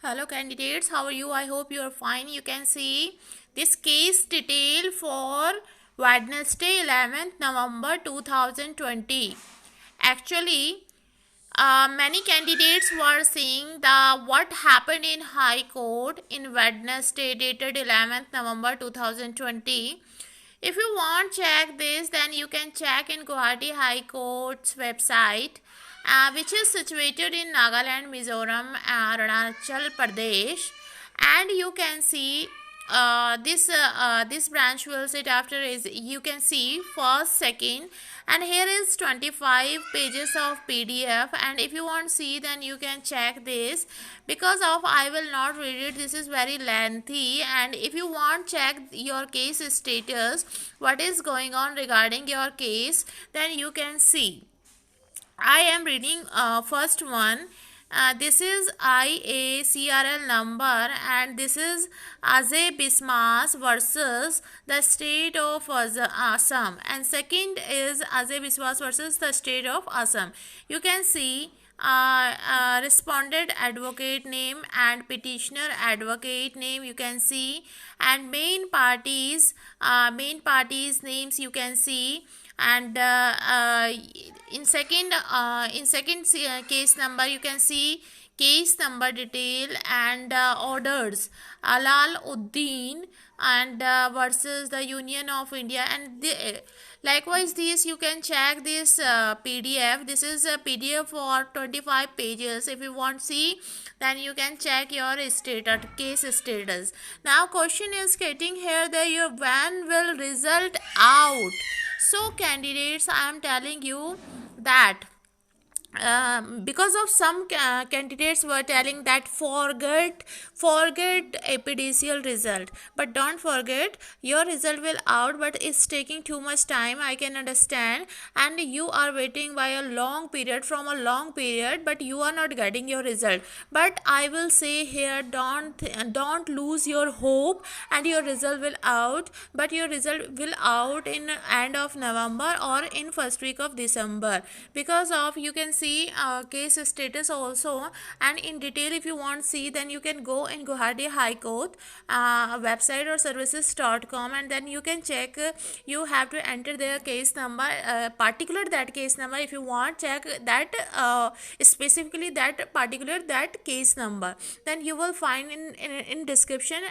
Hello candidates, how are you? I hope you are fine. You can see this case detail for Wednesday 11th November 2020. Actually, many candidates were seeing the what happened in High Court in Wednesday dated 11th November 2020. If you want check this, then you can check in Guwahati High Court's website, which is situated in Nagaland, Mizoram, Arunachal Pradesh, and you can see this branch will sit after is you can see first, second, and here is 25 pages of PDF. And if you want to see, then you can check this. Because of I will not read it, this is very lengthy. And if you want check your case status, what is going on regarding your case, then you can see. I am reading first one. This is IACRL number, and this is Ajay Biswas versus the state of Assam, and second is Ajay Biswas versus the state of Assam. You can see respondent advocate name and petitioner advocate name you can see, and main parties names you can see. And in second case number you can see case number detail and orders Alal Uddin and versus the Union of India. And likewise this you can check this PDF. This is a PDF for 25 pages. If you want to see, then you can check your status, case status. Now question is getting here that your when will result out. So candidates, I am telling you that because of some candidates were telling that forget APDCL result, but don't forget, your result will out, but it's taking too much time, I can understand, and you are waiting by a long period but you are not getting your result. But I will say here, don't lose your hope, and your result will out, but your result will out in end of November or in first week of December. Because of you can see case status also, and in detail if you want to see, then you can go in Guwahati High Court website or services.com, and then you can check. You have to enter their case number, particular that case number. If you want check that specifically that particular that case number, then you will find in description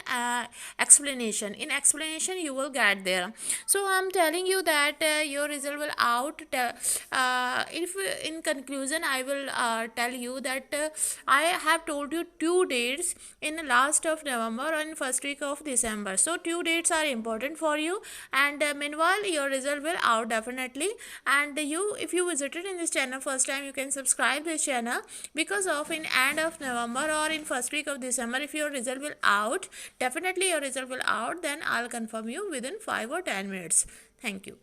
explanation. In explanation you will get there. So I'm telling you that your result will out. If in conclusion I will tell you that I have told you 2 dates in last of November and first week of December. So 2 dates are important for you, and meanwhile your result will out definitely. And if you visited in this channel first time, you can subscribe this channel, because of in end of November or in first week of December, if your result will out, definitely your result will out, then I'll confirm you within 5 or 10 minutes. Thank you.